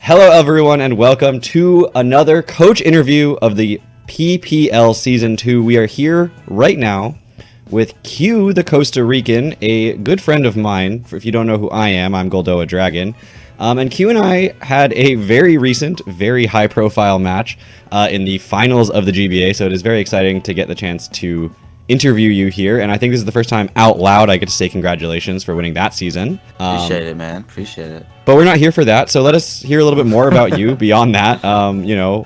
Hello, everyone, and welcome to another coach interview of the PPL Season 2. We are here right now with Q, the Costa Rican, a good friend of mine. If you don't know who I am, I'm GoldoaDragon. And Q and I had a very recent, very high-profile match in the finals of the GBA, so it is very exciting to get the chance to interview you here, and I think this is the first time out loud I get to say congratulations for winning that season. Appreciate it, man. Appreciate it. But we're not here for that, so let us hear a little bit more about you beyond that.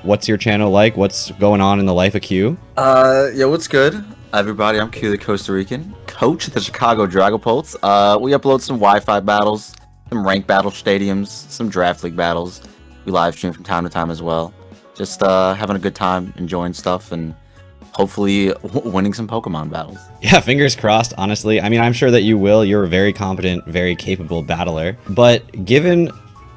What's your channel like? What's going on in the life of Q? What's good, everybody? I'm Q, the Costa Rican, coach at the Chicago Dragapults. We upload some Wi-Fi battles, some rank battle stadiums, some draft league battles. We live stream from time to time as well. Just having a good time, enjoying stuff, and hopefully winning some Pokemon battles. Yeah, fingers crossed, honestly. I mean, I'm sure that you will. You're a very competent, very capable battler. But given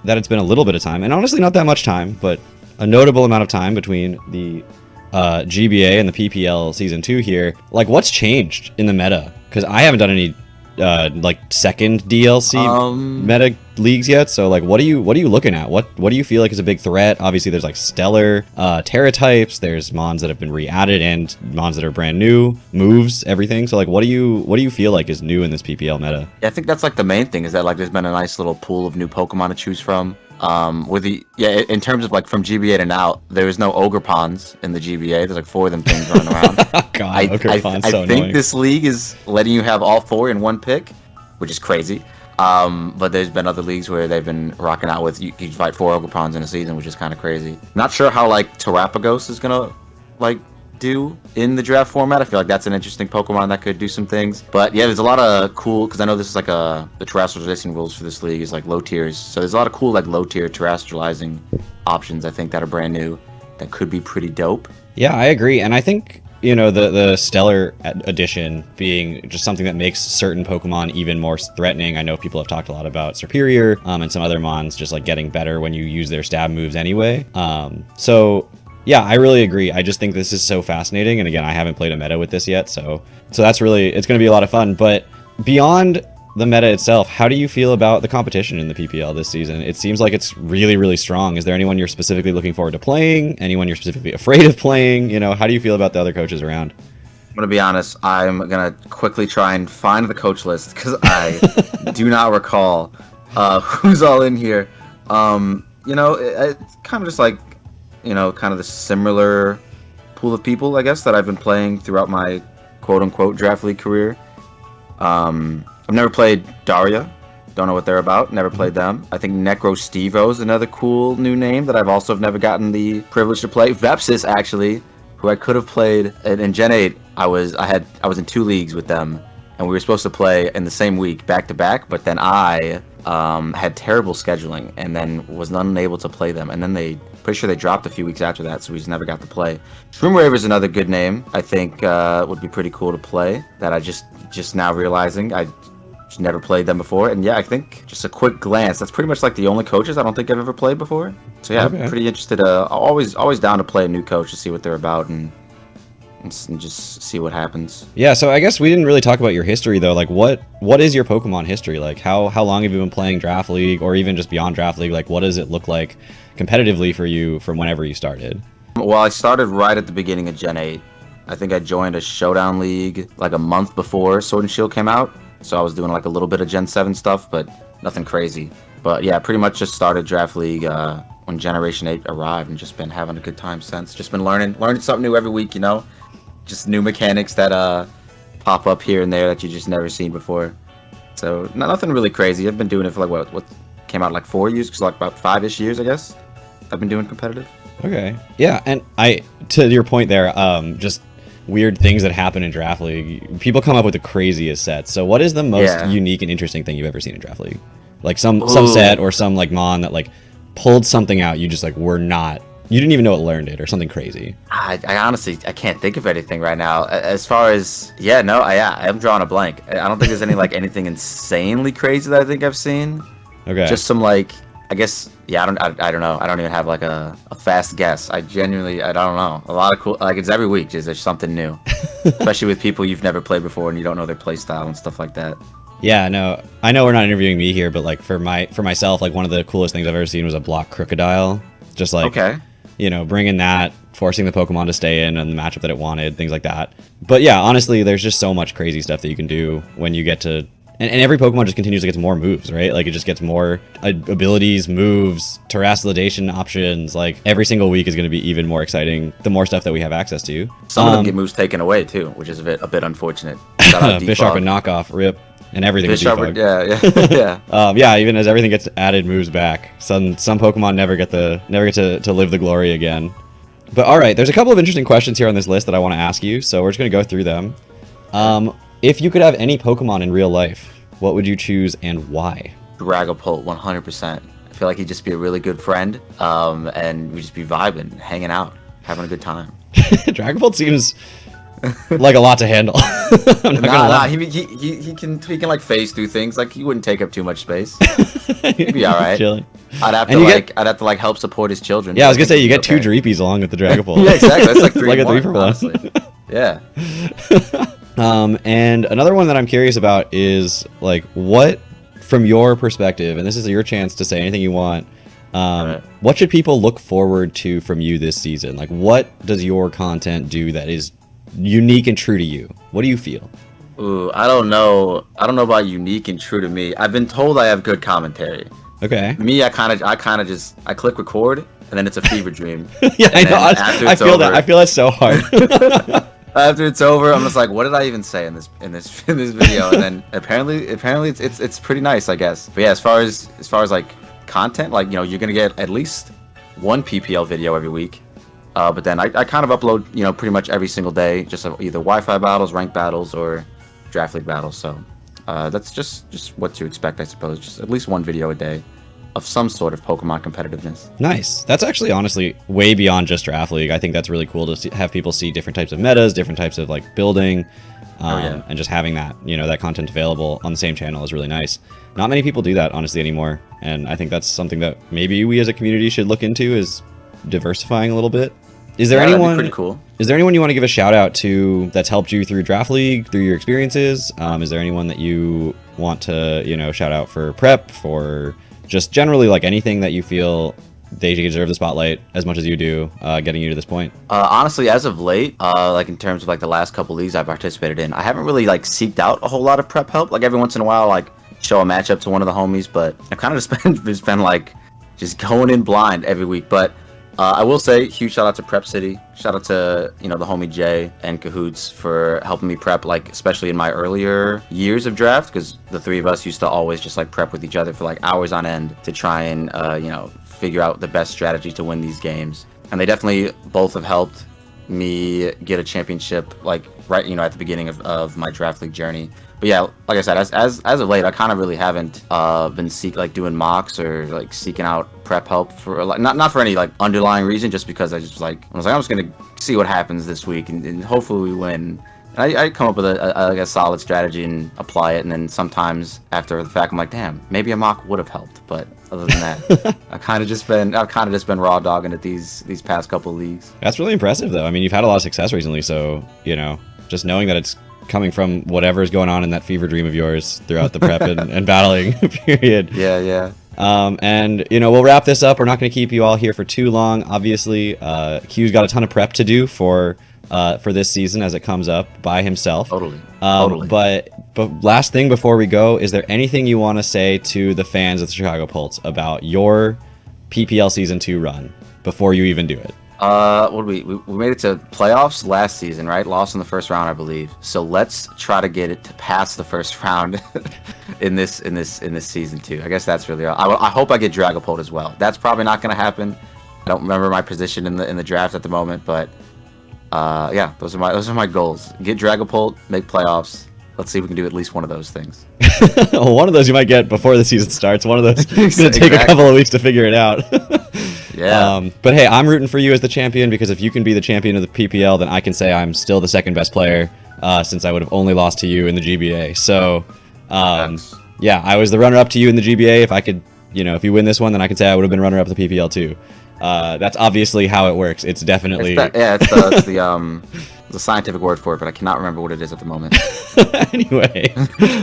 that it's been a little bit of time, and honestly not that much time, but a notable amount of time between the GBA and the PPL Season 2 here, like, what's changed in the meta? Because I haven't done any second DLC meta leagues yet, so like what are you looking at? What do you feel like is a big threat? Obviously there's like stellar Terra types, there's mons that have been re-added and mons that are brand new, moves, everything. So like what do you feel like is new in this PPL meta? Yeah, I think that's like the main thing, is that like there's been a nice little pool of new Pokemon to choose from. In terms of like from GBA to now, there is no Ogrepons in the GBA. There's like 4 of them things running around. God, I so think annoying. this league is letting you have all 4 in one pick, which is crazy. But there's been other leagues where they've been rocking out with you fight 4 Ogrepons in a season, which is kind of crazy. Not sure how like Terapagos is gonna like do in the draft format. I feel like that's an interesting Pokemon that could do some things. But yeah, there's a lot of cool, because I know this is like the terrestrialization rules for this league is like low tiers. So there's a lot of cool like low tier terrestrializing options I think that are brand new that could be pretty dope. Yeah, I agree. And I think, the Stellar Edition being just something that makes certain Pokemon even more threatening. I know people have talked a lot about Superior and some other mons just like getting better when you use their stab moves anyway. Yeah, I really agree. I just think this is so fascinating. And again, I haven't played a meta with this yet. So that's really, it's going to be a lot of fun. But beyond the meta itself, how do you feel about the competition in the PPL this season? It seems like it's really, really strong. Is there anyone you're specifically looking forward to playing? Anyone you're specifically afraid of playing? How do you feel about the other coaches around? I'm going to be honest. I'm going to quickly try and find the coach list because I do not recall who's all in here. It's kind of just like, kind of the similar pool of people, I guess, that I've been playing throughout my quote-unquote draft league career. I've never played Daria. Don't know what they're about. Never played them. I think Necro is another cool new name that I've also never gotten the privilege to play. Vepsis, actually, who I could have played in Gen 8. I was in 2 leagues with them, and we were supposed to play in the same week, back-to-back, but then I had terrible scheduling and then was unable to play them. And then pretty sure they dropped a few weeks after that, so we just never got to play. Shroomrave is another good name I think would be pretty cool to play, that I just now realizing I just never played them before. And yeah, I think just a quick glance, that's pretty much like the only coaches I don't think I've ever played before. So yeah, okay. I'm pretty interested. Always down to play a new coach to see what they're about and just see what happens. Yeah, so I guess we didn't really talk about your history though. Like what is your Pokemon history? Like how long have you been playing Draft League, or even just beyond Draft League? Like what does it look like competitively for you from whenever you started? Well, I started right at the beginning of Gen 8. I think I joined a Showdown League like a month before Sword and Shield came out. So I was doing like a little bit of Gen 7 stuff, but nothing crazy. But yeah, pretty much just started Draft League when Generation 8 arrived, and just been having a good time since. Just been learning something new every week, just new mechanics that pop up here and there that you just never seen before. So nothing really crazy. I've been doing it for like what came out like 4 years, because like about 5-ish years, I guess. I've been doing competitive. Okay. Yeah, and to your point there, just weird things that happen in Draft League. People come up with the craziest sets. So what is the most unique and interesting thing you've ever seen in Draft League? Like some set or some like mon that like pulled something out you just like you didn't even know it learned it, or something crazy. I honestly can't think of anything right now. As far as I am drawing a blank. I don't think there's any like anything insanely crazy that I think I've seen. Okay. Just some like, I guess, I don't know. I don't even have like a fast guess. I don't know. A lot of cool, like it's every week, there's something new. Especially with people you've never played before and you don't know their play style and stuff like that. Yeah, no, I know we're not interviewing me here, but like for myself, like one of the coolest things I've ever seen was a block crocodile. Just like, Okay. bringing that, forcing the Pokemon to stay in and the matchup that it wanted, things like that. But yeah, honestly, there's just so much crazy stuff that you can do when you get to, and every Pokemon just continues to get more moves, right? Like it just gets more abilities, moves, terrassodation options. Like every single week is going to be even more exciting the more stuff that we have access to. Some of them get moves taken away too, which is a bit unfortunate. Shout out Bisharp Defog. and knockoff, rip, and everything. Bisharp, yeah. Yeah, even as everything gets added moves back, some Pokemon never get to live the glory again. But all right, there's a couple of interesting questions here on this list that I want to ask you, so we're just going to go through them. If you could have any Pokemon in real life, what would you choose and why? Dragapult, 100%. I feel like he'd just be a really good friend, and we'd just be vibing, hanging out, having a good time. Dragapult seems like a lot to handle. I'm not gonna lie. He can like phase through things. Like he wouldn't take up too much space. He'd be all right. Chilling. I'd have to help support his children. Yeah, I was gonna say you get 2 Dreepies along with the Dragapult. Yeah, exactly. That's like 3 like a 3 for 1. Honestly. Yeah. And another one that I'm curious about is like what, from your perspective, and this is your chance to say anything you want. Right. What should people look forward to from you this season? Like, what does your content do that is unique and true to you? What do you feel? Ooh, I don't know about unique and true to me. I've been told I have good commentary. Okay. Me, I kind of just click record, and then it's a fever dream. Yeah, I know. I feel that. I feel that so hard. After it's over, I'm just like, what did I even say in this video? And then apparently it's pretty nice, I guess. But yeah, as far as like content, like you're gonna get at least 1 PPL video every week. But then I kind of upload pretty much every single day, just either Wi-Fi battles, ranked battles, or draft league battles. So that's just what to expect, I suppose. Just at least 1 video a day of some sort of Pokemon competitiveness. Nice. That's actually honestly way beyond just draft league. I think that's really cool to have people see different types of metas, different types of like building, and just having that that content available on the same channel is really nice. Not many people do that honestly anymore, and I think that's something that maybe we as a community should look into, is diversifying a little bit. Is there anyone? That'd be pretty cool. Is there anyone you want to give a shout out to that's helped you through draft league, through your experiences? Is there anyone that you want to shout out for prep, for just generally like anything that you feel they deserve the spotlight as much as you do, getting you to this point? Honestly, as of late, like in terms of like the last couple leagues I've participated in, I haven't really like seeked out a whole lot of prep help. Like every once in a while, like show a matchup to one of the homies, but I've kind of just been like just going in blind every week. But I will say, huge shout out to Prep City. Shout out to the homie Jay and Cahoots for helping me prep, like especially in my earlier years of draft, because the 3 of us used to always just like prep with each other for like hours on end to try and figure out the best strategy to win these games. And they definitely both have helped me get a championship like right at the beginning of my draft league journey. But yeah, like I said, as of late, I kind of really haven't been doing mocks or like seeking out prep help for like not for any like underlying reason, just because I was just gonna see what happens this week and hopefully we win. And I come up with a solid strategy and apply it, and then sometimes after the fact I'm like, damn, maybe a mock would have helped. But other than that, I've kind of just been raw dogging at these past couple of leagues. That's really impressive, though. I mean, you've had a lot of success recently, so just knowing that it's coming from whatever is going on in that fever dream of yours throughout the prep and battling period. Yeah. And we'll wrap this up. We're not going to keep you all here for too long. Obviously, Q's got a ton of prep to do for this season as it comes up by himself. Totally. But last thing before we go, is there anything you want to say to the fans of the Chicago Pulse about your PPL Season 2 run before you even do it? We made it to playoffs last season, right? Lost in the first round, I believe. So let's try to get it to pass the first round in this season 2. I guess that's really all. I hope I get Dragapult as well. That's probably not going to happen. I don't remember my position in the draft at the moment, but yeah, those are my goals. Get Dragapult, make playoffs. Let's see if we can do at least one of those things. Well, one of those you might get before the season starts. One of those is going to take a couple of weeks to figure it out. Yeah. But hey, I'm rooting for you as the champion, because if you can be the champion of the PPL, then I can say I'm still the second best player, since I would have only lost to you in the GBA. So, yeah, I was the runner-up to you in the GBA. If I could, if you win this one, then I can say I would have been runner-up to the PPL too. That's obviously how it works. It's definitely it's the There's a scientific word for it, but I cannot remember what it is at the moment. Anyway,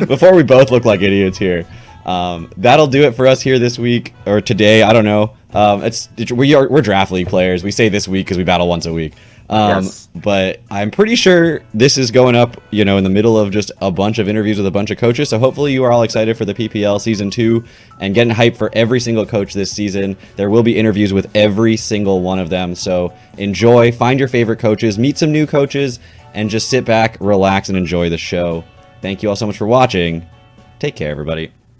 before we both look like idiots here, that'll do it for us here this week or today. I don't know. We're draft league players. We say this week because we battle once a week. Yes. But I'm pretty sure this is going up, in the middle of just a bunch of interviews with a bunch of coaches. So hopefully you are all excited for the PPL season 2 and getting hyped for every single coach this season. There will be interviews with every single one of them. So enjoy, find your favorite coaches, meet some new coaches, and just sit back, relax, and enjoy the show. Thank you all so much for watching. Take care, everybody.